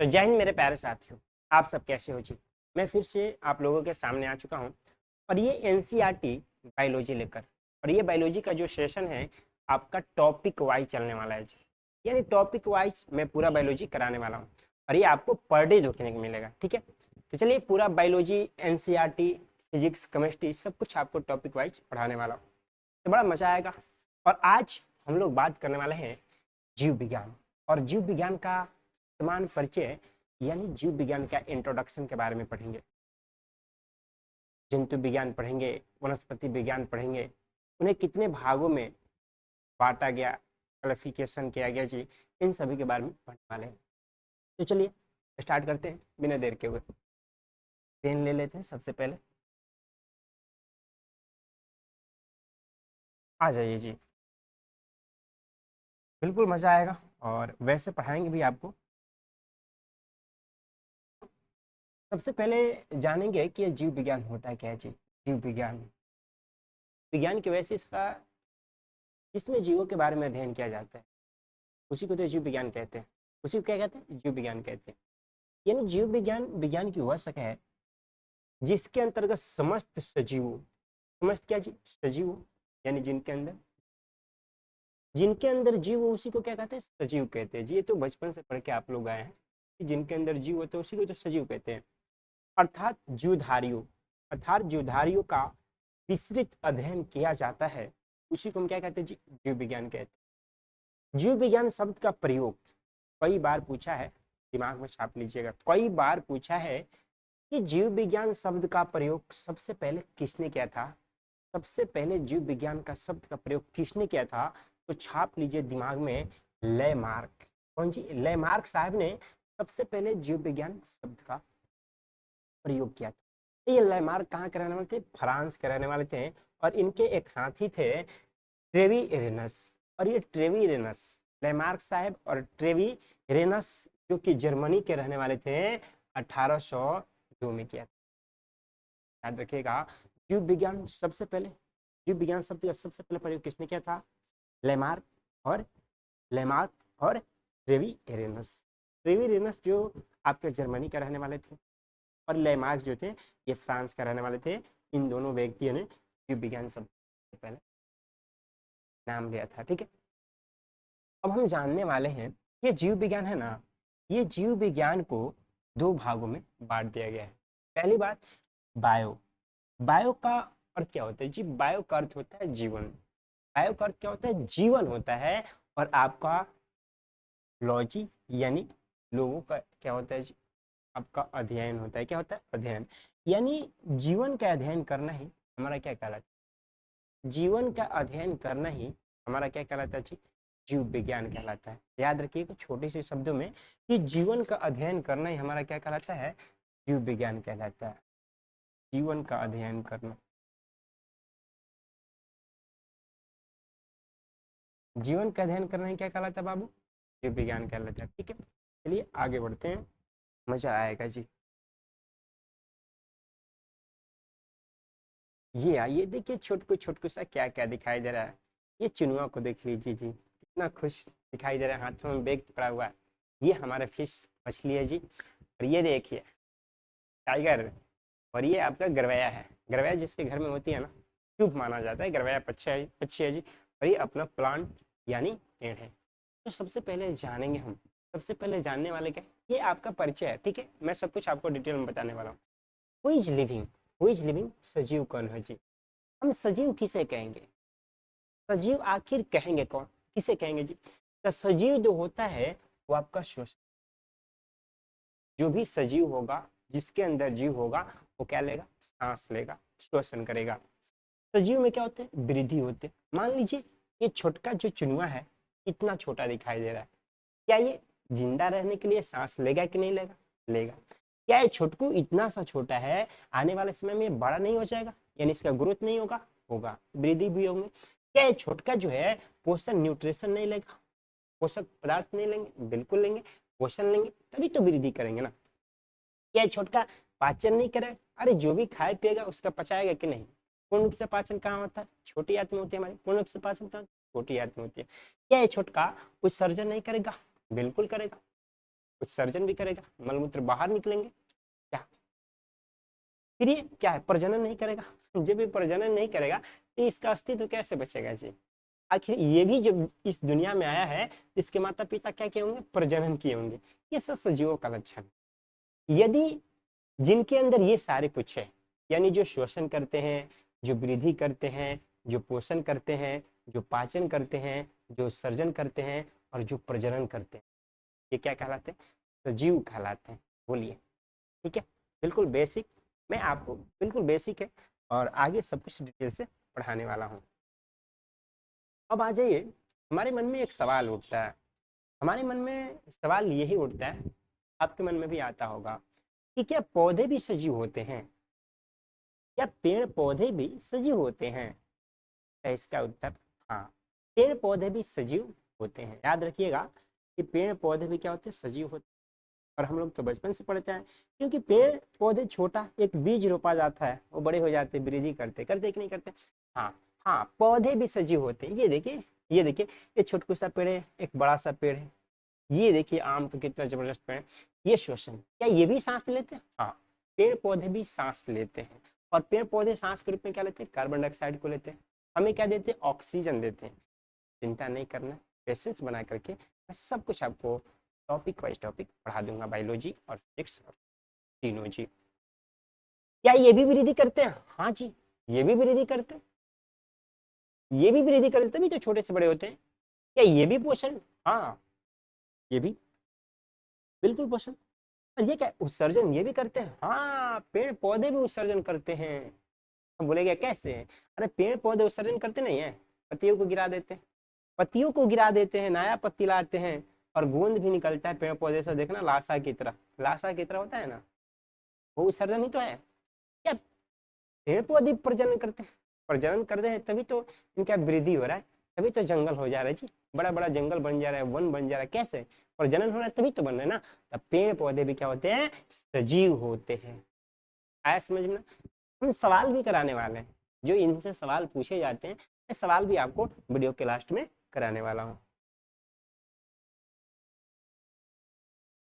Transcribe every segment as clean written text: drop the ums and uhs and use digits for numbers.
तो जय हिंद मेरे प्यारे साथियों, आप सब कैसे हो जी। मैं फिर से आप लोगों के सामने आ चुका हूँ और ये एनसीईआरटी बायोलॉजी लेकर। और ये बायोलॉजी का जो सेशन है आपका टॉपिक वाइज चलने वाला है जी। यानी टॉपिक वाइज मैं पूरा बायोलॉजी कराने वाला हूँ और ये आपको पर डे देखने को मिलेगा, ठीक है। तो चलिए पूरा बायोलॉजी, एनसीईआरटी, फिजिक्स, केमिस्ट्री सब कुछ आपको टॉपिक वाइज पढ़ाने वाला हूँ, तो बड़ा मजा आएगा। और आज हम लोग बात करने वाले हैं जीव विज्ञान और जीव विज्ञान का समान परिचय, यानी जीव विज्ञान का इंट्रोडक्शन के बारे में पढ़ेंगे। जंतु विज्ञान पढ़ेंगे, वनस्पति विज्ञान पढ़ेंगे, उन्हें कितने भागों में बांटा गया, क्लासिफिकेशन किया गया जी, इन सभी के बारे में पढ़ने वाले हैं। तो चलिए स्टार्ट करते हैं बिना देर के हुए। पेन ले लेते हैं सबसे पहले, आ जाइए जी। बिल्कुल मजा आएगा और वैसे पढ़ाएंगे भी आपको। सबसे पहले जानेंगे कि ये जीव विज्ञान होता है क्या है जी। जीव विज्ञान विज्ञान की वजह से इसका, इसमें जीवों के बारे में अध्ययन किया जाता है, उसी को तो जीव विज्ञान कहते हैं। उसी को क्या कहते हैं? जीव विज्ञान कहते हैं। यानी जीव विज्ञान विज्ञान की वह शाखा है जिसके अंतर्गत समस्त सजीवों, समस्त क्या जी? सजीवों, यानी जिनके अंदर जीव हो उसी को क्या कहते हैं? सजीव कहते हैं जी। ये तो बचपन से पढ़ के आप लोग आए हैं कि जिनके अंदर जीव होते हैं उसी को तो सजीव कहते हैं। अर्थात जीवधारियों, अर्थात जीवधारियों का विस्तृत अध्ययन किया जाता है, उसी को हम क्या कहते हैं जी? जीव विज्ञान कहते हैं। जीव विज्ञान शब्द का प्रयोग कई बार पूछा है, दिमाग में छाप लीजिएगा, कई बार पूछा है कि जीव विज्ञान शब्द का प्रयोग सबसे पहले किसने किया था। सबसे पहले जीव विज्ञान का शब्द का प्रयोग किसने किया था? तो छाप लीजिए दिमाग में, लेमार्क। कौन जी? लेमार्क साहब ने सबसे पहले जीव विज्ञान शब्द का प्रयोग किया था। ये लेमार्क कहाँ के रहने वाले थे? फ्रांस के रहने वाले थे। और इनके एक साथी थे ट्रेवी रेनस। और ये ट्रेवी रेनस, लेमार्क साहब और ट्रेवी रेनस जो कि जर्मनी के रहने वाले थे, 1802 में किया। याद रखिएगा, जीव विज्ञान सबसे पहले, जीव विज्ञान शब्द का सबसे पहले प्रयोग किसने किया था? लेमार्क और लेमार्क और ट्रेवी रेनस। ट्रेवी रेनस जो आपके जर्मनी का रहने वाले थे और लेमार्क जो थे ये फ्रांस का रहने वाले थे। इन दोनों व्यक्तियों ने जीव विज्ञान शब्द से पहले नाम लिया था, ठीक है। अब हम जानने वाले हैं, ये जीव विज्ञान है ना, ये जीव विज्ञान को दो भागों में बांट दिया गया है। पहली बात, बायो। बायो का अर्थ क्या होता है जी? बायो का अर्थ होता है जीवन। बायो का अर्थ क्या होता है? जीवन होता है। और आपका लॉजी, यानी लोगों का क्या होता है जी? आपका अध्ययन होता है। क्या होता है? अध्ययन। यानी जीवन का अध्ययन करना ही हमारा क्या कहलाता है? जीवन का अध्ययन करना ही हमारा क्या कहलाता है जी? जीव विज्ञान कहलाता है। याद रखिएगा छोटे से शब्दों में कि जीवन का अध्ययन करना ही हमारा क्या कहलाता है? जीव विज्ञान कहलाता है। जीवन का अध्ययन करना, जीवन का अध्ययन करना ही क्या कहलाता है बाबू? जीव विज्ञान कहलाता है, ठीक है। चलिए आगे बढ़ते हैं, मजा आएगा जी। ये आइए देखिए, छोटकू छोटकू सा क्या क्या दिखाई दे रहा है। ये चुनुआ को देख लीजिए जी, कितना खुश दिखाई दे रहा है, हाथों में बैग पकड़ा हुआ है। ये हमारा फिश मछली है जी। और ये देखिए टाइगर। और ये आपका गरवैया है। गरवैया जिसके घर में होती है ना, शुभ माना जाता है। गरवैया पक्षी है जी। और ये अपना प्लांट यानी पेड़ है। तो सबसे पहले जानेंगे हम, सबसे पहले जानने वाले क्या है? ये आपका परिचय है, ठीक है। मैं सब कुछ आपको डिटेल में बताने वाला हूँ। Who is living, who is living, सजीव कौन है जी? हम सजीव किसे कहेंगे? सजीव आखिर कहेंगे कौन, किसे कहेंगे जी? तो सजीव जो होता है वो आपका श्वसन, जो भी सजीव होगा, जिसके अंदर जीव होगा, वो क्या लेगा? सांस लेगा, श्वसन करेगा। सजीव में क्या होते हैं? वृद्धि होते हैं। मान लीजिए ये छोटका जो चुनुआ है, इतना छोटा दिखाई दे रहा है, क्या ये जिंदा रहने के लिए सांस लेगा कि नहीं लेगा? लेगा। क्या ये छोटकू इतना सा छोटा है, आने वाले समय में बड़ा नहीं हो जाएगा, यानी इसका ग्रोथ नहीं होगा? होगा, वृद्धि भी होंगे। क्या ये छोटका जो है पोषण, न्यूट्रिशन नहीं लेगा, पोषक पदार्थ नहीं लेंगे? बिल्कुल लेंगे, पोषण लेंगे तभी तो वृद्धि करेंगे ना। क्या ये छोटका पाचन नहीं करेगा? अरे जो भी खाए पिएगा उसका पचाएगा कि नहीं? पूर्ण रूप से पाचन कहाँ होता है? छोटी आंत में होती है हमारी। पूर्ण रूप से पाचन कहाँ? छोटी आंत में होती है। क्या ये छोटका कुछ सर्जन नहीं करेगा? बिल्कुल करेगा। उत्सर्जन भी करेगा, मलमूत्र बाहर निकलेंगे। क्या फिर ये क्या है, प्रजनन नहीं करेगा। जब ये प्रजनन नहीं करेगा तो इसका अस्तित्व कैसे बचेगा जी। आखिर ये भी जब इस दुनिया में आया है, इसके माता पिता क्या किए होंगे, प्रजनन किए होंगे। ये सब सजीवों का लक्षण है। यदि जिनके अंदर ये सारे कुछ है, यानी जो श्वसन करते हैं, जो वृद्धि करते हैं, जो पोषण करते हैं, जो पाचन करते हैं, जो सर्जन करते हैं और जो प्रजनन करते हैं, ये क्या कहलाते हैं, सजीव कहलाते हैं। बोलिए, ठीक है, बिल्कुल बेसिक, मैं आपको बिल्कुल बेसिक है और आगे सब कुछ डिटेल से पढ़ाने वाला हूँ। अब आ जाइए, हमारे मन में एक सवाल उठता है, हमारे मन में सवाल यही उठता है, आपके मन में भी आता होगा कि क्या पौधे भी सजीव होते हैं, क्या पेड़ पौधे भी सजीव होते हैं। तो इसका उत्तर हाँ, पेड़ पौधे भी सजीव होते हैं। याद रखिएगा कि पेड़ पौधे भी क्या होते हैं, सजीव होते हैं। और हम लोग तो बचपन से पढ़ते हैं, क्योंकि पेड़ पौधे छोटा एक बीज रोपा जाता है, वो बड़े हो जाते, वृद्धि करते करते कि नहीं करते। हाँ हाँ, पौधे भी सजीव होते हैं। ये देखिए, ये देखिए, ये छोटकू सा पेड़ है, एक बड़ा सा पेड़ है। ये देखिए आम तो कितना जबरदस्त पेड़। ये श्वसन, क्या ये भी सांस लेते हैं। हाँ, पेड़ पौधे भी सांस लेते हैं। और पेड़ पौधे सांस के रूप में क्या लेते हैं, कार्बन डाइऑक्साइड को लेते हैं। हमें क्या देते हैं, ऑक्सीजन देते हैं। चिंता नहीं करना, पेशेंस बना करके मैं सब कुछ आपको टॉपिक वाइज टॉपिक पढ़ा दूंगा, बायोलॉजी और फिजिक्स और तीनों जी। क्या ये भी वृद्धि करते हैं, हाँ जी, ये भी वृद्धि करते हैं, ये भी वृद्धि करते, तभी तो छोटे से बड़े होते हैं। क्या ये भी पोषण, हाँ, ये भी बिल्कुल पोषण। और ये क्या उत्सर्जन, ये भी करते हैं, हाँ, पेड़ पौधे भी उत्सर्जन करते हैं। हम बोलेंगे कैसे, अरे पेड़ पौधे उत्सर्जन करते नहीं है, पत्तियों को गिरा देते हैं, पत्तियों को गिरा देते हैं, नया पत्ती लाते हैं और गोंद भी निकलता है पेड़ पौधे से, देखना लाशा की तरह, लाशा की तरह होता है ना, वो उत्सर्जन ही तो है। क्या पेड़ पौधे प्रजनन करते हैं, प्रजनन करते हैं तभी तो इनका वृद्धि हो रहा है, तभी तो जंगल हो जा रहा है जी, बड़ा बड़ा जंगल बन जा रहा है, वन बन जा रहा है। कैसे, प्रजनन हो रहा है तभी तो बन रहा है ना। तब पेड़ पौधे भी क्या होते हैं, सजीव होते हैं। आया समझ में। हम सवाल भी कराने वाले हैं, जो इनसे सवाल पूछे जाते हैं, ये सवाल भी आपको वीडियो के लास्ट में कराने वाला हूँ।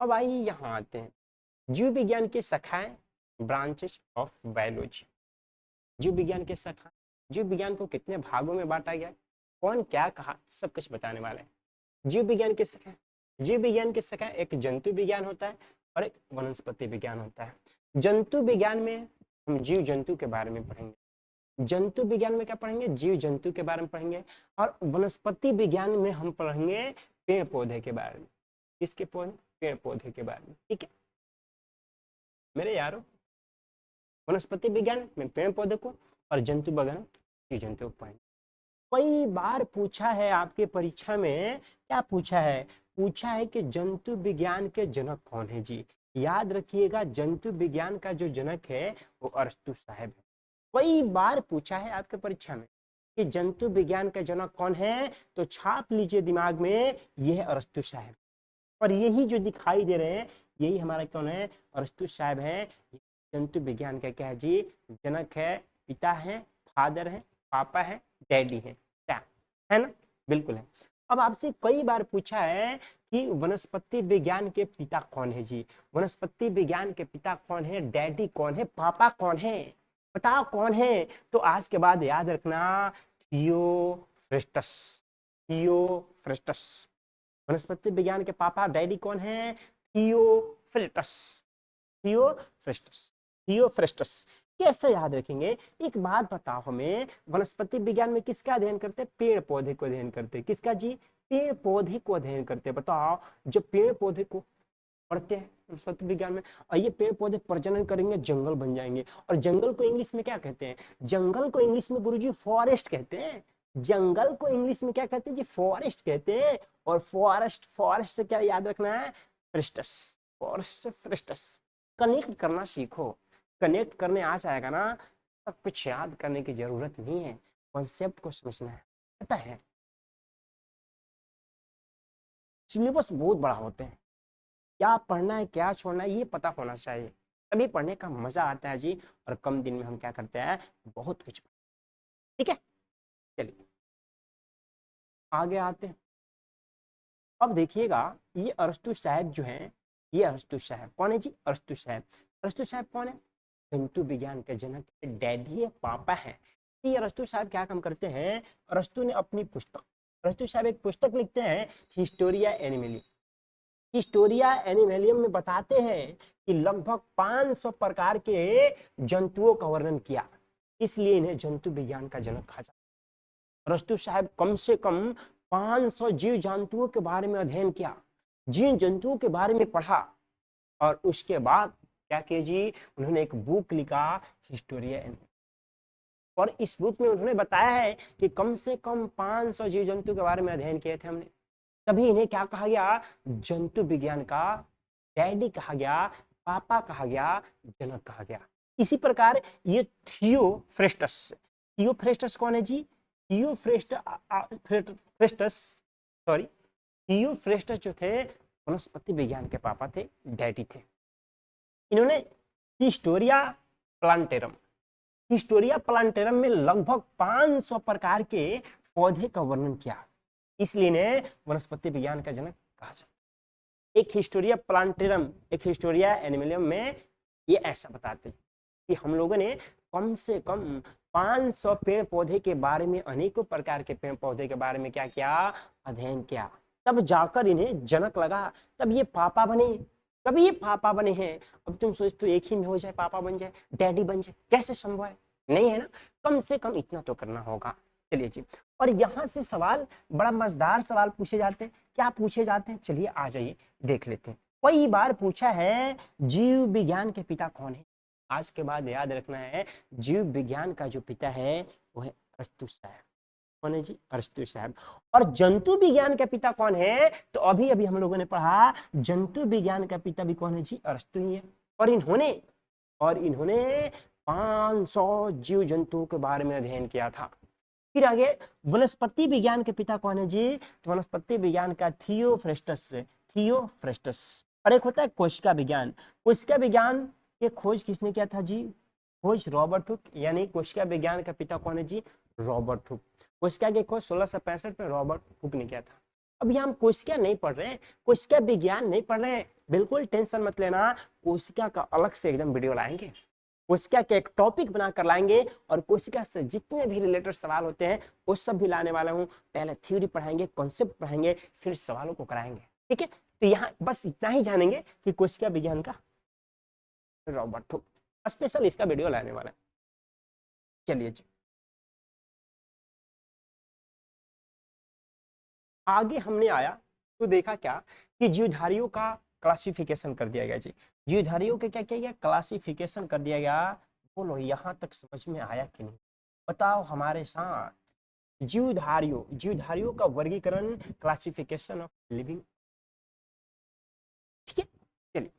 अब आइए यहाँ आते हैं, जीव विज्ञान की शाखाएं, ब्रांचेस ऑफ बायोलॉजी। जीव विज्ञान के शाखा, जीव विज्ञान को कितने भागों में बांटा गया, कौन क्या कहा, सब कुछ बताने वाले हैं। जीव विज्ञान की शाखा, जीव विज्ञान की शाखा एक जंतु विज्ञान होता है और एक वनस्पति विज्ञान होता है। जंतु विज्ञान में हम जीव जंतु के बारे में पढ़ेंगे, जंतु विज्ञान में क्या पढ़ेंगे, जीव जंतु के बारे में पढ़ेंगे। और वनस्पति विज्ञान में हम पढ़ेंगे पेड़ पौधे के बारे में। किसके पौधे, पेड़ पौधे के बारे में, ठीक है मेरे यारों। वनस्पति विज्ञान में पेड़ पौधे को और जंतु विज्ञान जीव जंतु को पढ़ेंगे। कई बार पूछा है आपके परीक्षा में, क्या पूछा है, पूछा है कि जंतु विज्ञान के जनक कौन है जी। याद रखिएगा, जंतु विज्ञान का जो जनक है वो अरस्तु साहब है। कई बार पूछा है आपके परीक्षा में कि जंतु विज्ञान का जनक कौन है, तो छाप लीजिए दिमाग में, यह है अरस्तु साहब। और यही जो दिखाई दे रहे हैं, यही हमारा कौन है, अरस्तु साहब है। जंतु विज्ञान का क्या है जी, जनक है, पिता है, फादर है, पापा है, डैडी है, क्या है ना, बिल्कुल है। अब आपसे कई बार पूछा है कि वनस्पति विज्ञान के पिता कौन है जी, वनस्पति विज्ञान के पिता कौन है, डैडी कौन है, पापा कौन है, बताओ कौन है। तो आज के बाद याद रखना, थियोफ्रेस्टस, थियोफ्रेस्टस। वनस्पति विज्ञान के पापा डैडी कौन है, थियोफ्रेस्टस, थियोफ्रेस्टस, थियोफ्रेस्टस। कैसे याद रखेंगे, एक बात बताओ हमें, वनस्पति विज्ञान में किसका अध्ययन करते हैं, पेड़ पौधे को अध्ययन करते हैं। किसका जी, पेड़ पौधे को अध्ययन करते हैं। बताओ, जब पेड़ पौधे को पढ़ते हैं वनस्पति विज्ञान में, और ये पेड़ पौधे प्रजनन करेंगे, जंगल बन जाएंगे। और जंगल को इंग्लिश में क्या कहते हैं, जंगल को इंग्लिश में गुरुजी फॉरेस्ट कहते हैं। जंगल को इंग्लिश में क्या कहते हैं जी, फॉरेस्ट कहते हैं। और फॉरेस्ट, फॉरेस्ट से क्या याद रखना है, फ्रेस्टस, फॉरेस्ट से फ्रेस्टस। कनेक्ट करना सीखो, कनेक्ट करने आ जाएगा ना, तब कुछ याद करने की जरूरत नहीं है, कॉन्सेप्ट को समझना है। पता है सिलेबस बहुत बड़ा होते हैं, क्या पढ़ना है क्या छोड़ना है ये पता होना चाहिए, तभी पढ़ने का मजा आता है जी। और कम दिन में हम क्या करते हैं, बहुत कुछ। ठीक है, चलिए आगे आते हैं। अब देखिएगा, ये अरस्तु साहब जो हैं, ये अरस्तु साहब कौन है जी? अरस्तु साहब। अरस्तु साहब कौन है? जंतु विज्ञान के जनक, डैडी है, पापा है। ये अरस्तु साहब क्या काम करते हैं? अरस्तु ने अपनी पुस्तक, अरस्तु साहब एक पुस्तक लिखते हैं हिस्टोरिया एनिमली। हिस्टोरिया एनिमलियम में बताते हैं कि लगभग 500 प्रकार के जंतुओं का वर्णन किया, इसलिए इन्हें जंतु विज्ञान का जनक कहा जाता है। अरस्तु साहब कम से कम 500 जीव जंतुओं के बारे में अध्ययन किया, जीव जंतुओं के बारे में पढ़ा, और उसके बाद क्या किया जी? उन्होंने एक बुक लिखा हिस्टोरिया एनिमली, और इस बुक में उन्होंने बताया है कि कम से कम 500 जीव जंतु के बारे में अध्ययन किए थे हमने, तभी इन्हें क्या कहा गया? जंतु विज्ञान का डैडी कहा गया, पापा कहा गया, जनक कहा गया। इसी प्रकार ये थियोफ्रेस्टस, थियोफ्रेस्टस कौन है जी? थियोफ्रेस्टस जो थे वनस्पति विज्ञान के पापा थे, डैडी थे। इन्होंने हिस्टोरिया प्लांटेरम, हिस्टोरिया प्लांटेरम में लगभग 500 प्रकार के पौधे का वर्णन किया, इसलिए इन्हें वनस्पति विज्ञान का जनक कहा जाता है। एक हिस्टोरिया प्लांटेरम, एक हिस्टोरिया एनिमलियम में ये ऐसा बताते हैं कि हम लोगों ने कम से कम 500 पेड़ पौधे के बारे में, अनेकों प्रकार के पेड़ पौधे के बारे में क्या किया? अध्ययन किया, तब जाकर इन्हें जनक लगा, तब ये पापा बने, तब ये पापा बने हैं। अब तुम सोचते हो एक ही में हो जाए, पापा बन जाए, डैडी बन जाए, कैसे संभव है? नहीं है ना, कम से कम इतना तो करना होगा। चलिए जी, और यहाँ से सवाल, बड़ा मजेदार सवाल पूछे जाते हैं। क्या पूछे जाते हैं? चलिए आ जाइए देख लेते हैं। कई बार पूछा है जीव विज्ञान के पिता कौन है? आज के बाद याद रखना है, जीव विज्ञान का जो पिता है वो है अरस्तु साहब। कौन है जी? अरस्तु साहब। और जंतु विज्ञान का पिता कौन है? तो अभी अभी हम लोगों ने पढ़ा, जंतु विज्ञान का पिता भी कौन है जी? अरस्तु ही है। और इन्होंने 500 जीव जंतुओं के बारे में अध्ययन किया था। फिर आगे वनस्पति विज्ञान के पिता कौन है जी? तो वनस्पति विज्ञान का थियोफ्रेस्टस, थियोफ्रेस्टस। और एक होता है कोशिका विज्ञान। कोशिका विज्ञान की खोज किसने किया था जी? खोज रॉबर्ट हुक, यानी कोशिका विज्ञान का पिता कौन है जी? Robert Hooke. कोशिका की खोज 1665 में रॉबर्ट हुक ने किया था। अब यहाँ हम कोशिका नहीं पढ़ रहे हैं, कोशिका विज्ञान नहीं पढ़ रहे हैं, बिल्कुल टेंशन मत लेना, कोशिका का अलग से एकदम वीडियो लाएंगे, कोशिका के एक टॉपिक बनाकर लाएंगे, और कोशिका से जितने भी रिलेटेड सवाल होते हैं वो सब भी लाने वाला हूँ। पहले थ्योरी पढ़ाएंगे, कॉन्सेप्ट पढ़ाएंगे, फिर सवालों को कराएंगे, ठीक है? तो यहाँ बस इतना ही जानेंगे कि कोशिका विज्ञान का रॉबर्ट हुक, स्पेशल इसका वीडियो लाने वाला है। चलिए जी, आगे हमने आया तो देखा क्या कि जीवधारियों का क्लासिफिकेशन कर दिया गया जी। जीवधारियों के क्या किया गया? क्लासिफिकेशन कर दिया गया। बोलो यहाँ तक समझ में आया कि नहीं? बताओ हमारे साथ। जीवधारियों का वर्गीकरण, क्लासिफिकेशन ऑफ लिविंग, ठीक है? चलिए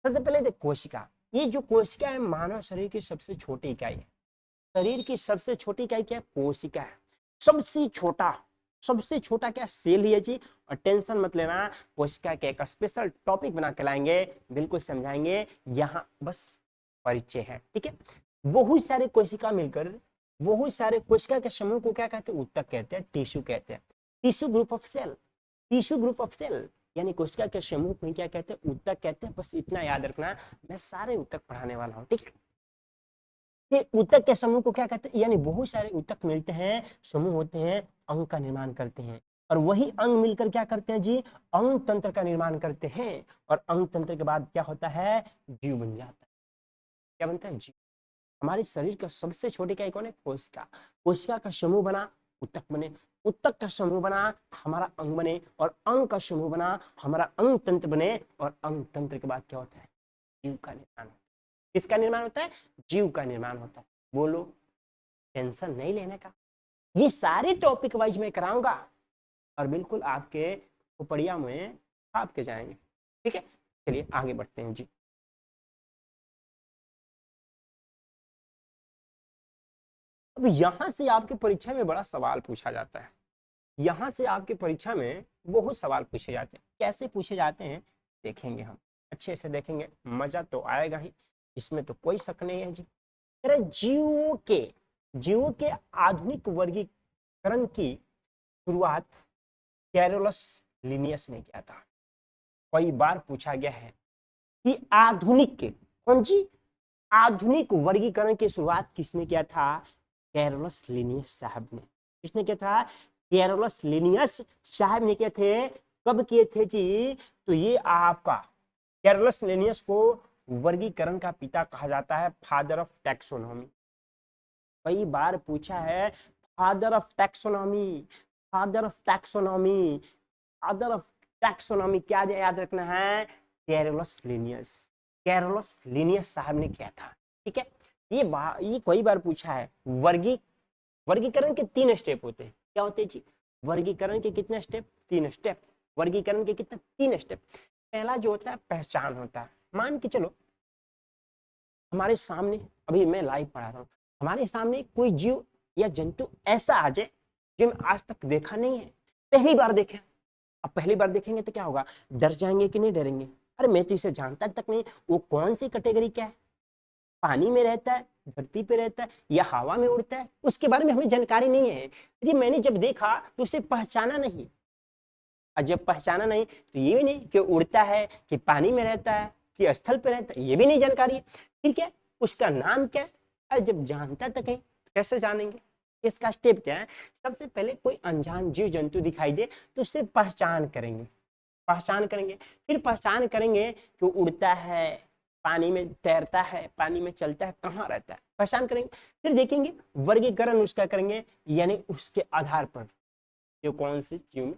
सबसे पहले देख कोशिका। ये जो कोशिका है मानव शरीर की सबसे छोटी इकाई है। शरीर की सबसे छोटी इकाई क्या है? कोशिका है। सबसे छोटा क्या? सेल ही है जी। और टेंशन मत लेना, कोशिका के एक स्पेशल टॉपिक बना के लाएंगे, बिल्कुल समझाएंगे, यहाँ बस परिचय है, ठीक है? बहुत सारे कोशिका मिलकर, बहुत सारे कोशिका के समूह को क्या कहते हैं? ऊतक कहते हैं, टिश्यू कहते हैं। Tissue group of cell, tissue group of cell यानी कोशिका के समूह को क्या कहते हैं? ऊतक कहते हैं। बस इतना याद रखना, मैं सारे ऊतक पढ़ाने वाला हूँ, ठीक है? फिर ऊतक के समूह को क्या कहते हैं? यानी बहुत सारे ऊतक मिलते हैं, समूह होते हैं, अंग का निर्माण करते हैं, और वही अंग मिलकर क्या करते हैं जी? अंग तंत्र का निर्माण करते हैं। और अंग तंत्र के बाद क्या होता है? जीव बन जाता है। क्या बनता है? जीव। हमारे शरीर का सबसे छोटी इकाई कौन है? कोशिका। कोशिका का समूह बना, ऊतक बने, ऊतक का समूह बना, हमारा अंग बने, और अंग का समूह बना, हमारा अंग तंत्र बने, और अंग तंत्र के बाद क्या होता है? जीव का निर्माण। किसका निर्माण होता है? जीव का निर्माण होता है। बोलो, टेंशन नहीं लेने का, ये सारे टॉपिक वाइज में कराऊंगा, और बिल्कुल आपके खोपड़िया में आपके जाएंगे, ठीक है? चलिए आगे बढ़ते हैं जी। अब यहां से आपकी परीक्षा में बड़ा सवाल पूछा जाता है। यहां से आपकी परीक्षा में बहुत सवाल पूछे जाते हैं। कैसे पूछे जाते हैं देखेंगे हम, अच्छे से देखेंगे, मजा तो आएगा ही, इसमें तो कोई शक नहीं है जी। जीवों के आधुनिक वर्गीकरण की शुरुआत कैरोलस लिनियस ने किया था। कई बार पूछा गया है कि आधुनिक कौन जी आधुनिक वर्गीकरण की शुरुआत किसने किया था? कैरोलस लिनियस साहब ने। किसने किया था? कैरोलस लिनियस साहब ने किए थे। कब किए थे जी? तो ये आपका कैरोलस लिनियस को वर्गीकरण का पिता कहा जाता है, फादर ऑफ टैक्सोनॉमी। कई बार पूछा है father of taxonomy, father of taxonomy, father of taxonomy क्या याद रखना है? Carolus Linnaeus. कैरोलस लिनियस साहब ने किया था। ठीक है, ये कई बार पूछा है। वर्गीकरण के 3 स्टेप होते हैं। क्या होते हैं जी? वर्गीकरण के कितने स्टेप? 3 स्टेप। वर्गीकरण के कितने? 3 स्टेप। पहला जो होता है पहचान होता है। मान के चलो हमारे सामने, अभी मैं लाइव पढ़ा रहा हूँ, हमारे सामने कोई जीव या जंतु ऐसा आ जाए जो हम आज तक देखा नहीं है, पहली बार देखे। अब पहली बार देखेंगे तो क्या होगा? डर जाएंगे कि नहीं डरेंगे? अरे मैं तो इसे जानता तक नहीं, वो कौन सी कैटेगरी क्या है, पानी में रहता है, धरती पे रहता है या हवा में उड़ता है, उसके बारे में हमें जानकारी नहीं है। जी मैंने जब देखा तो उसे पहचाना नहीं, और जब पहचाना नहीं तो ये भी नहीं कि उड़ता है, कि पानी में रहता है, कि स्थल पे रहता है, ये भी नहीं जानकारी है। ठीक है, उसका नाम क्या है? अरे जब जानता तक है तो कैसे जानेंगे? इसका स्टेप क्या है? सबसे पहले कोई अनजान जीव जंतु दिखाई दे तो उससे पहचान करेंगे, पहचान करेंगे। फिर पहचान करेंगे कि उड़ता है, पानी में तैरता है, पानी में चलता है, कहाँ रहता है, पहचान करेंगे। फिर देखेंगे वर्गीकरण उसका करेंगे, यानी उसके आधार पर ये कौन सी जीव में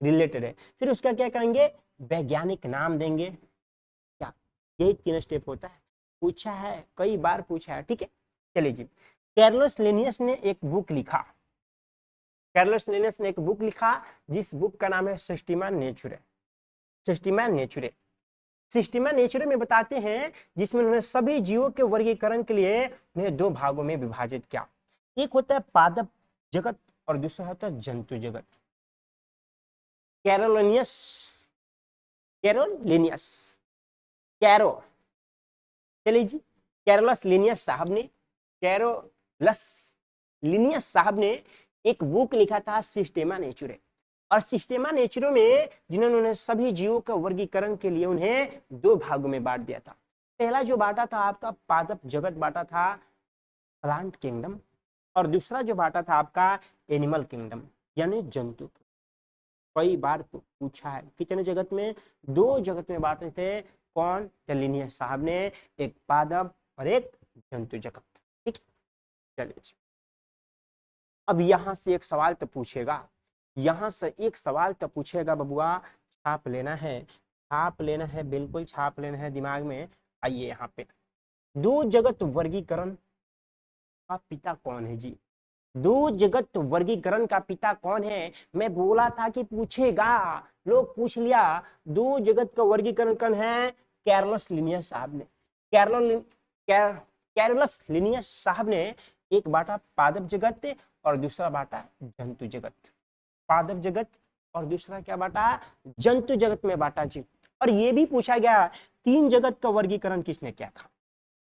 रिलेटेड है। फिर उसका क्या करेंगे? वैज्ञानिक नाम देंगे। क्या यही 3 स्टेप होता है? पूछा है, कई बार पूछा है। ठीक है, चलिए जी। कैरोलस लिनियस ने एक बुक लिखा, कैरोलस लिनियस ने एक बुक लिखा जिस बुक का नाम है सिस्टीमा नेचुरे। सिस्टीमा नेचुरे, सिस्टीमा नेचुरे में बताते हैं, जिसमें उन्होंने सभी जीवों के वर्गीकरण के लिए उन्हें 2 भागों में विभाजित किया। एक होता है पादप जगत और दूसरा होता है जंतु जगत। कैरोलिनियस, कैरोलिनियस, कैरो, चलिए जी, कैरोलस लिनियस साहब ने, कैरोलस लिनियस साहब ने एक बुक लिखा था सिस्टेमा नेचुरे। और सिस्टेमा नेचुरे में जिन्होंने सभी जीवों का वर्गीकरण के लिए उन्हें 2 भागों में बांट दिया था। पहला जो बांटा था आपका पादप जगत बांटा था, प्लांट किंगडम, और दूसरा जो बांटा था आपका एनिमल किंगडम, यानी जंतु। कई बार पूछा है कितने जगत में? 2 जगत में बांटे थे। कौन? लिनियस साहब ने, एक पादप और एक जंतु जगत। ठीक, चलिए अब यहां से एक सवाल तो पूछेगा, यहां से एक सवाल तो पूछेगा बबुआ, छाप लेना है, छाप लेना है, बिल्कुल छाप लेना है दिमाग में। आइए यहाँ पे, 2 जगत वर्गीकरण का पिता कौन है जी? 2 जगत वर्गीकरण का पिता कौन है? मैं बोला था कि पूछेगा, लोग पूछ लिया। 2 जगत का वर्गीकरण कौन है? कैरोलस लिनियस साहब ने। कैरोलस लिनियस साहब ने एक बांटा पादप जगत और दूसरा बांटा जंतु जगत। पादप जगत और दूसरा क्या बांटा? जंतु जगत में बांटा जी। और ये भी पूछा गया 3 जगत का वर्गीकरण किसने किया था?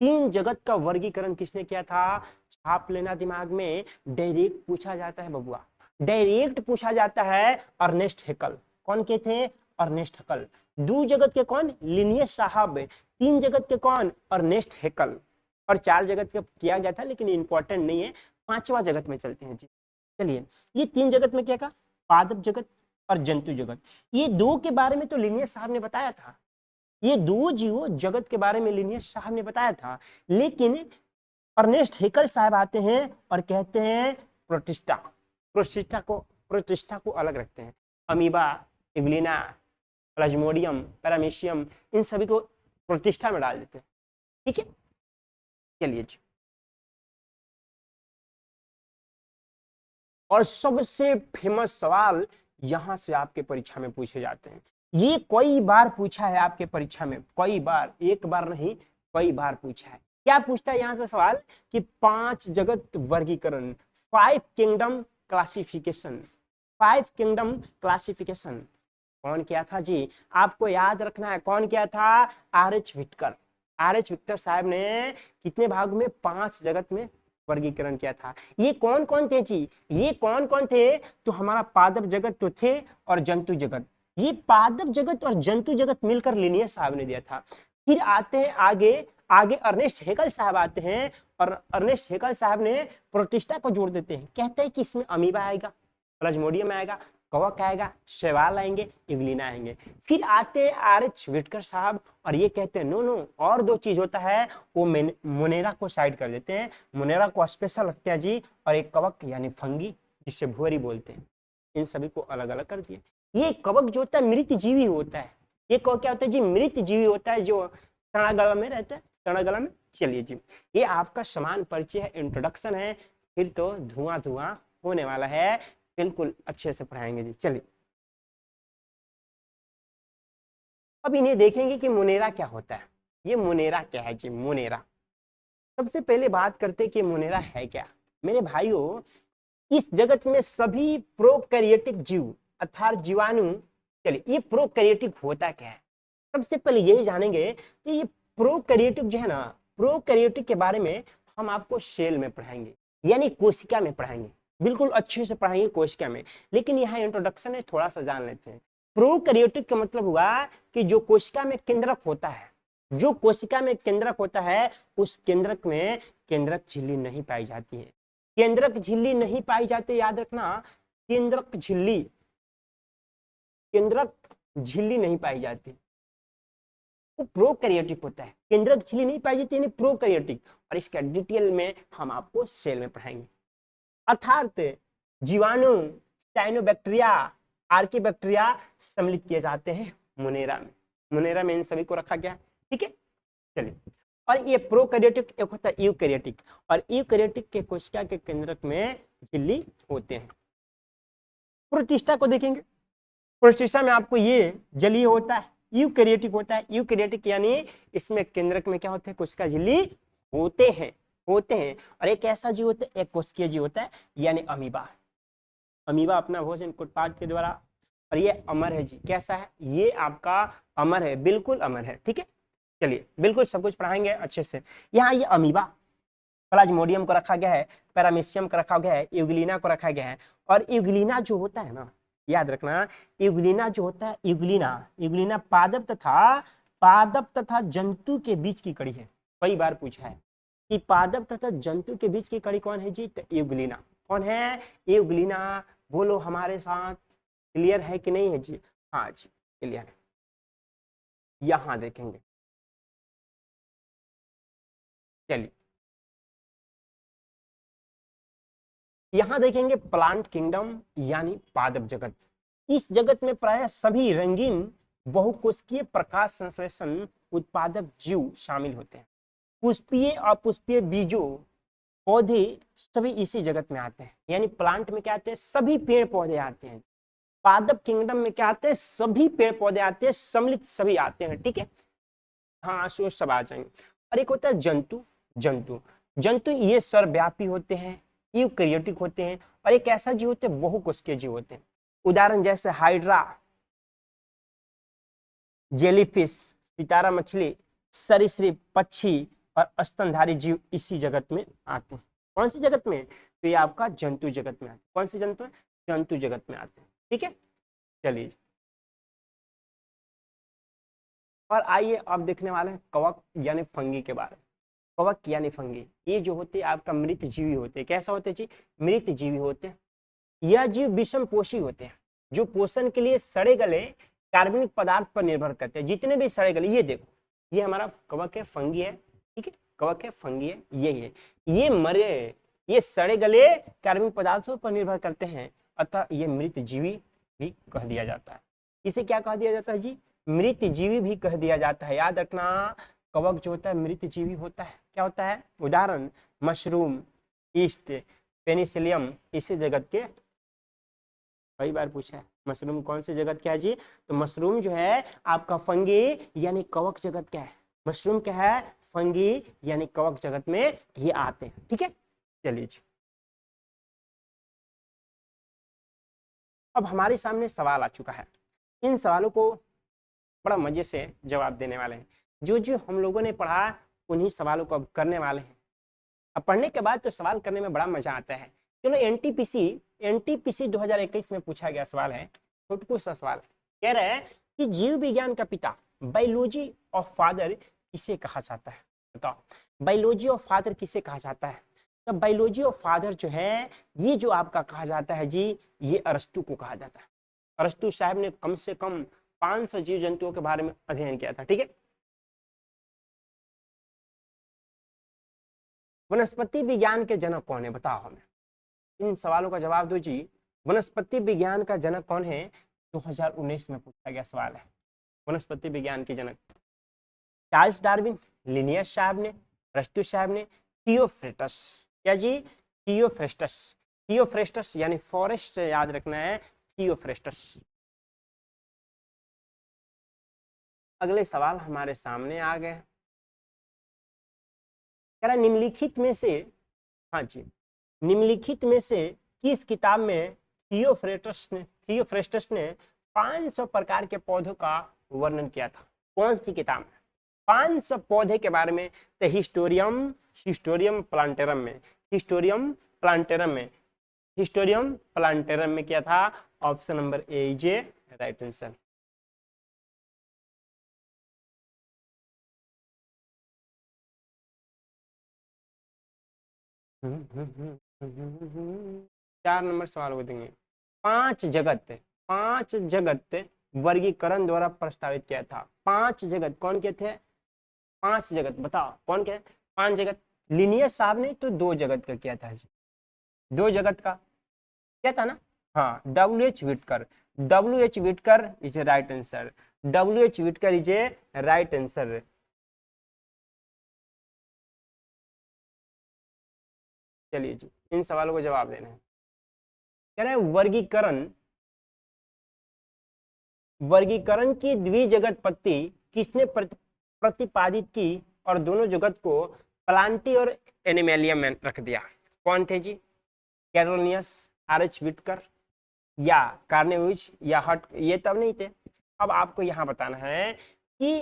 3 जगत का वर्गीकरण किसने किया था? छाप लेना दिमाग में, डायरेक्ट पूछा जाता है बबुआ, डायरेक्ट पूछा जाता है। अर्नेस्ट हैकल। कौन के थे? अर्नेस्ट हैकल। 2 जगत के कौन? लिनियस साहब। 3 जगत के कौन? अर्नेस्ट हैकल। और 4 जगत का किया गया था, लेकिन इंपॉर्टेंट नहीं है, 5वां जगत में चलते हैं जी। चलिए, ये 3 जगत में क्या कहा? पादप जगत और जंतु जगत। ये 2 के बारे में तो लिनियस साहब ने बताया था, ये 2 जीवो जगत के बारे में लिनियस साहब ने बताया था। लेकिन अर्नेस्ट हैकल साहब आते हैं और कहते हैं प्रोटिस्टा, प्रोटिस्टा को अलग रखते हैं। अमीबा, इग्लिना, प्लाज्मोडियम, पैरामीशियम, इन सभी को प्रोटिस्टा में डाल देते हैं। ठीक है, चलिए जी। और सबसे फेमस सवाल यहां से आपके परीक्षा में पूछे जाते हैं, ये कई बार पूछा है आपके परीक्षा में, कई बार, एक बार नहीं कई बार पूछा है। क्या पूछता है यहां से सवाल कि 5 जगत वर्गीकरण, 5 किंगडम क्लासिफिकेशन, 5 किंगडम क्लासिफिकेशन कौन किया था जी? आपको याद रखना है, कौन किया था? आर.एच. व्हिटकर। आर.एच. व्हिटकर साहब ने कितने भाग में? 5 जगत में वर्गीकरण किया था। ये कौन कौन थे जी? ये कौन कौन थे? तो हमारा पादप जगत तो थे और जंतु जगत, ये पादप जगत और जंतु जगत मिलकर लिनियस साहब ने दिया था। फिर आते हैं आगे, आगे अर्नेस्ट हेकल साहब आते हैं और अर्नेस्ट हेकल साहब ने प्रोटिस्टा को जोड़ देते हैं। कहते हैं कि इसमें अमीबा आएगा, प्लाज्मोडियम आएगा, कवक आएगा, शैवाल आएंगे, इग्लिना आएंगे। फिर आते हैं आर.एच. व्हिटकर साहब और ये कहते हैं नो नो और दो चीज होता है, वो मोनेरा को साइड कर देते हैं, मोनेरा को स्पेशल रखते हैं जी, और एक कवक यानी फंगी जिससे भुअरी बोलते हैं, इन सभी को अलग अलग कर दिया। ये कवक जो होता है मृत जीवी होता है। ये कवक क्या होता है जी? मृत जीवी होता है जो तनागला में रहता है, तनागला में। चलिए जी, ये आपका समान परिचय है, इंट्रोडक्शन है, फिर तो धुआं धुआं होने वाला है, बिल्कुल अच्छे से पढ़ाएंगे जी। चलिए अब इन्हें देखेंगे कि मुनेरा क्या होता है। ये मुनेरा क्या है जी? मुनेरा, सबसे पहले बात करते हैं कि मुनेरा है क्या। मेरे भाइयों, इस जगत में सभी प्रोकैरियोटिक जीव अर्थात जीवाणु, चलिए ये प्रोकैरियोटिक होता क्या है, सबसे पहले यही जानेंगे कि ये प्रोकैरियोटिक जो है ना, प्रोकैरियोटिक के बारे में हम आपको सेल में पढ़ाएंगे, यानी कोशिका में पढ़ाएंगे, बिल्कुल अच्छे से पढ़ाएंगे कोशिका में। लेकिन यहाँ इंट्रोडक्शन है, थोड़ा सा जान लेते हैं। प्रोकैरियोटिक का मतलब हुआ कि जो कोशिका में केंद्रक होता है, जो कोशिका में केंद्रक होता है, उस केंद्रक में केंद्रक झिल्ली नहीं पाई जाती है। केंद्रक झिल्ली नहीं पाई जाती, याद रखना, केंद्रक झिल्ली, केंद्रक झिल्ली नहीं पाई जाती, वो प्रोकैरियोटिक होता है। केंद्रक झिल्ली नहीं पाई जाती यानी प्रोकैरियोटिक, और इसका डिटेल में हम आपको सेल में पढ़ाएंगे। अर्थात जीवाणु, साइनोबैक्टीरिया, आर्किबैक्टीरिया सम्मिलित किए जाते हैं मुनेरा में। मुनेरा में इन सभी को रखा गया, ठीक है। चलिए, और ये प्रोकैरियोटिक एक होता है यूकैरियोटिक, और यूकैरियोटिक के कोशिका के केंद्रक में झिल्ली होते हैं। प्रोटिस्टा को देखेंगे, प्रोटिस्टा में आपको ये जलीय होता है, यूकैरियोटिक होता है। यूकैरियोटिक यानी इसमें केंद्रक में क्या होते हैं? कोशिका झिल्ली होते हैं, होते हैं। और एक ऐसा जीव होता है, एक कोशिकीय जीव होता है, यानी अमीबा। अमीबा अपना भोजन कुटपाट के द्वारा, और ये अमर है जी। कैसा है? ये आपका अमर है, बिल्कुल अमर है, ठीक है। चलिए, बिल्कुल सब कुछ पढ़ाएंगे अच्छे से। यहाँ ये अमीबा, प्लाज्मोडियम को रखा गया है, पैरामीशियम को रखा गया है, यूग्लिना को रखा गया है। और यूग्लिना जो होता है ना, याद रखना, यूग्लिना जो होता है, यूग्लिना पादप तथा जंतु के बीच की कड़ी है। कई बार पूछा है कि पादप तथा जंतु के बीच की कड़ी कौन है जी? तो यूग्लिना। कौन है? यूग्लिना। बोलो हमारे साथ, क्लियर है कि नहीं है जी? हाँ जी, क्लियर है। यहां देखेंगे, चलिए यहां देखेंगे प्लांट किंगडम यानी पादप जगत। इस जगत में प्राय सभी रंगीन बहुकोशिकीय प्रकाश संश्लेषण उत्पादक जीव शामिल होते हैं। पुष्पीय अपुष्पीय बीजों पौधे सभी इसी जगत में आते हैं। यानी प्लांट में क्या आते हैं? सभी पेड़ पौधे आते हैं। पादप किंगडम में क्या आते हैं? सभी पेड़ पौधे आते हैं, सम्मिलित सभी आते हैं, ठीक है। हाँ, सो सब आ जाएंगे। और एक होता है जंतु। जंतु ये सर्वव्यापी होते हैं, यूकैरियोटिक होते हैं, और एक ऐसा जीव होते हैं, बहुकोशिकीय जीव होते हैं। उदाहरण जैसे हाइड्रा, जेलीफिश, सितारा मछली, सरीसृप, पक्षी और स्तनधारी जीव इसी जगत में आते हैं। कौन सी जगत में? तो ये आपका जंतु जगत में आते हैं। कौन सी जंतु? जंतु जगत में आते हैं, ठीक है। चलिए, और आइए अब देखने वाले हैं कवक यानी फंगी के बारे में। कवक यानी फंगी, ये जो होते हैं आपका मृत जीवी होते हैं। कैसा होते हैं जी? मृत जीवी होते हैं। यह जीव विषम पोषी होते हैं, जो पोषण के लिए सड़े गले कार्बनिक पदार्थ पर निर्भर करते हैं। जितने भी सड़े गले, ये देखो, ये हमारा कवक है, फंगी है, ठीक है। कवक है, फंगी है, यही है। ये मरे, ये सड़े गले कार्बनिक पदार्थों पर निर्भर करते हैं, अतः ये मृत जीवी भी कह दिया जाता है। इसे क्या कह दिया जाता है जी? मृत जीवी भी कह दिया जाता है। याद रखना, कवक जो होता है मृत जीवी होता है। क्या होता है? उदाहरण मशरूम, ईस्ट, पेनिसिलियम इसी जगत के। कई बार पूछा है मशरूम कौन से जगत क्या है जी? तो मशरूम जो है आपका फंगी यानी कवक जगत क्या है? मशरूम क्या है? फंगी यानी कवक जगत में ये आते हैं, ठीक है। चलिए जी, अब हमारे सामने सवाल आ चुका है। इन सवालों को बड़ा मजे से जवाब देने वाले हैं। जो जो हम लोगों ने पढ़ा उन्हीं सवालों को अब करने वाले हैं। अब पढ़ने के बाद तो सवाल करने में बड़ा मजा आता है। चलो, एनटीपीसी 2021 में पूछा गया सवाल है, छोटकू सा सवाल है। कह रहे हैं कि जीव विज्ञान का पिता, बायोलॉजी ऑफ फादर किसे कहा जाता है? बताओ, बायोलॉजी ऑफ फादर किसे कहा जाता है? तो बायोलॉजी ऑफ फादर जो है, ये जो आपका कहा जाता है जी, ये अरस्तु को कहा जाता है। अरस्तु साहब ने कम से कम 500 जीव जंतुओं के बारे में अध्ययन किया था। ठीक है, वनस्पति विज्ञान के जनक कौन है? बताओ हमें, इन सवालों का जवाब दो जी। वनस्पति विज्ञान का जनक कौन है? 2019 में पूछा गया सवाल है। वनस्पति विज्ञान के जनक चार्ल्स डार्विन, लिनियस साहब ने, अरस्तु साहब ने, थियोफ्रेस्टस। क्या जी? थियोफ्रेस्टस। थियोफ्रेस्टस यानी फॉरेस्ट से याद रखना है, थियोफ्रेस्टस। अगले सवाल हमारे सामने आ गए। कह रहा निम्नलिखित में से, हाँ जी, निम्नलिखित में से किस किताब में थियोफ्रेस्टस ने 500 प्रकार के पौधों का वर्णन किया था? कौन सी किताब में 500 पौधे के बारे में? तो हिस्टोरियम प्लांटेरम में, हिस्टोरियम प्लांटेरम में, हिस्टोरियम प्लांटेरम में किया था। Option number A is a right answer. चार नंबर सवाल को देंगे। पांच जगत वर्गीकरण द्वारा प्रस्तावित किया था। पांच जगत कौन के थे? पांच जगत बताओ कौन के? पांच जगत। लिनियस साहब ने तो दो जगत का किया था जी, दो जगत का क्या था ना? हाँ, WH Whittaker. WH Whittaker is a right answer. WH Whittaker is a right answer. चलिए जी, इन सवालों को जवाब देना है। कह रहे हैं वर्गीकरण, वर्गीकरण की द्विजगत पत्ती किसने प्रतिपादित की और दोनों जगत को प्लांटी और एनिमेलिया में रख दिया? कौन थे जी? कैरोलिनियस, RH विटकर या कार्नेविच या हट? ये तब नहीं थे। अब आपको यहां बताना है कि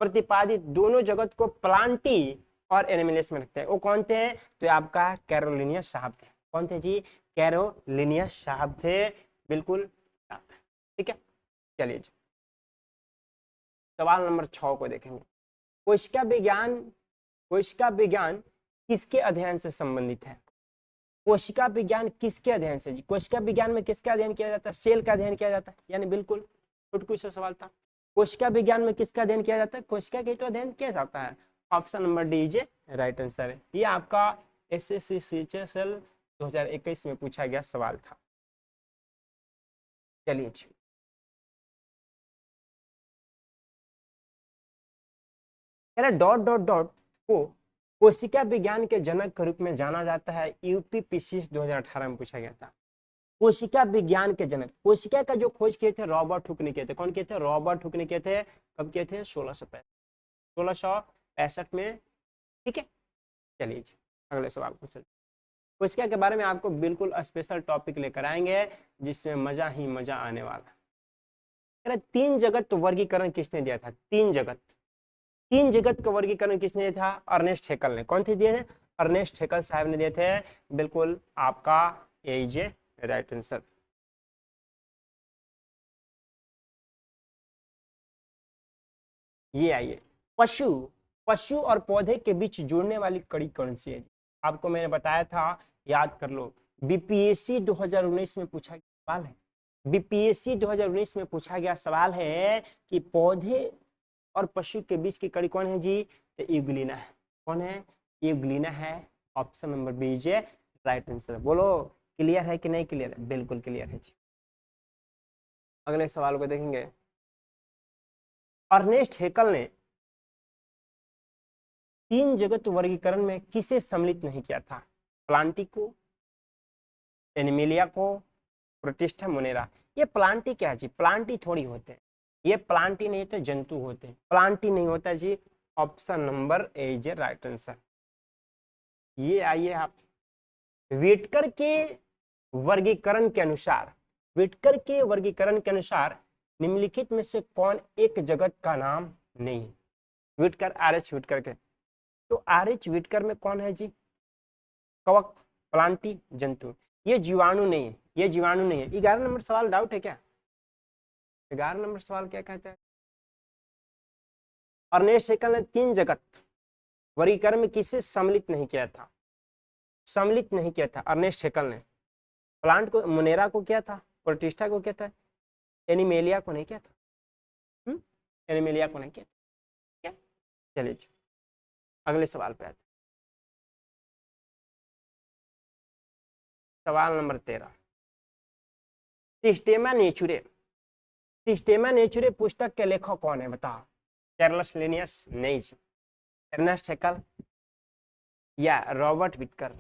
प्रतिपादित दोनों जगत को प्लांटी और एनिमेलियस में रखते हैं, वो कौन थे? तो आपका कैरोलिनियस साहब थे। कौन थे जी? कैरोलिनियस साहब थे, बिल्कुल। ठीक है, चलिए जी, सवाल नंबर 6 को देखेंगे। कोशिका विज्ञान, कोशिका विज्ञान किसके अध्ययन से संबंधित है? कोशिका विज्ञान किसके अध्ययन से जी? कोशिका विज्ञान में किसका अध्ययन किया जाता है? सेल का अध्ययन किया जाता है, यानी बिल्कुल छुटकू सा सवाल था। कोशिका विज्ञान में किसका अध्ययन किया जाता है? कोशिका का तो अध्ययन किया जाता है। Option number D is right answer है। ये आपका SSC CHSL 2021 में पूछा गया सवाल था। चलिए जी, डॉट डॉट डॉट को कोशिका विज्ञान के जनक के रूप में जाना जाता है। UPPCS 2018 में पूछा गया था। कोशिका विज्ञान के जनक, कोशिका का जो खोज किए थे रॉबर्ट हुक ने किए थे। कौन किए थे? रॉबर्ट हुक ने किए थे। कब किए थे? 1665 में। ठीक है, चलिए जी, अगले सवाल को चलिए। कोशिका के बारे में आपको बिल्कुल स्पेशल टॉपिक लेकर आएंगे जिसमें मजा ही मजा आने वाला है। तीन जगत वर्गीकरण किसने दिया था? तीन जगत, तीन जगत का वर्गीकरण किसने दिया था? अर्नेस्ट हेकल ने। कौन थे दिए थे? अर्नेस्ट हेकल साहब ने दिए थे, बिल्कुल आपका ए इज ए राइट आंसर। ये आइए, पशु, पशु और पौधे के बीच जुड़ने वाली कड़ी कौन सी है? आपको मैंने बताया था, याद कर लो। BPSC 2019 में पूछा गया सवाल है। BPSC 2019 में पूछा गया सवाल है कि पौधे और पशु के बीच की कड़ी कौन है जी? तो यूग्लिना है। कौन है? यूग्लिना है। Option number B is right answer. बोलो क्लियर है कि नहीं क्लियर है? बिल्कुल क्लियर है जी। अगले सवाल को देखेंगे। अर्नेस्ट हेकल ने तीन जगत वर्गीकरण में किसे सम्मिलित नहीं किया था? प्लांटी को, एनिमेलिया को, प्रोटिस्टा मोनेरा। ये प्लांटी क्या है जी? प्लांटी थोड़ी होते हैं, ये प्लांटी नहीं तो जंतु होते हैं, प्लांटी नहीं होता जी। Option number A is right answer. ये आइए आप, विटकर के वर्गीकरण के अनुसार, विटकर के वर्गीकरण के अनुसार निम्नलिखित में से कौन एक जगत का नाम नहीं है? विटकर, RH विटकर के। तो RH विटकर में कौन है जी? कवक, प्लांटी, जंतु। ये जीवाणु नहीं है, ये जीवाणु नहीं है। 11 नंबर सवाल डाउट है क्या? 11 नंबर सवाल क्या कहता है? अर्नेस्ट हैकेल ने 3 जगत वर्गीकरण में किसे सम्मिलित नहीं किया था? सम्मिलित नहीं किया था अर्नेस्ट हैकेल ने। प्लांट को, मोनेरा को किया था, प्रोटिस्टा को किया था, एनिमेलिया को नहीं किया था। एनिमेलिया को नहीं किया था। क्या? चलिए अगले सवाल पे आते। सवाल नंबर 13, सिस्टेमा नेचुरे, सिस्टेमा नेचुरे पुस्तक के लेखक कौन है? बताओ। Charles Linnaeus? नहीं जी। अर्नेस्ट हैकेल या रॉबर्ट विटकर?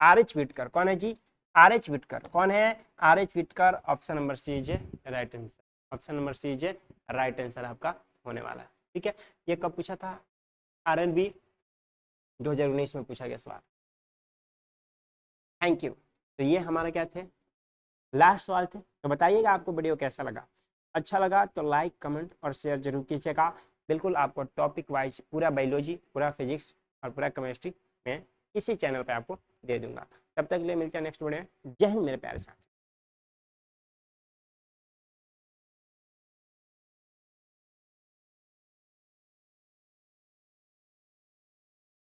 आर.एच. विटकर। कौन है जी? आर.एच. विटकर। कौन है? R H. Whittaker. Option number C is right answer. Option number C is right answer आपका होने वाला है। ठीक है, ये कब पूछा था? आरएनबी 2019 में पूछा गया सवाल। Thank you. तो ये हमारा क्या थे? लास्ट सवाल थे। तो बताइएगा आपको वीडियो कैसा लगा। अच्छा लगा तो लाइक, कमेंट और शेयर जरूर कीजिएगा। बिल्कुल आपको टॉपिक वाइज पूरा बायोलॉजी, पूरा फिजिक्स और पूरा केमिस्ट्री में इसी चैनल पे आपको दे दूंगा। तब तक के लिए मिलते हैं नेक्स्ट वीडियो में। जय हिंद मेरे प्यारे साथ।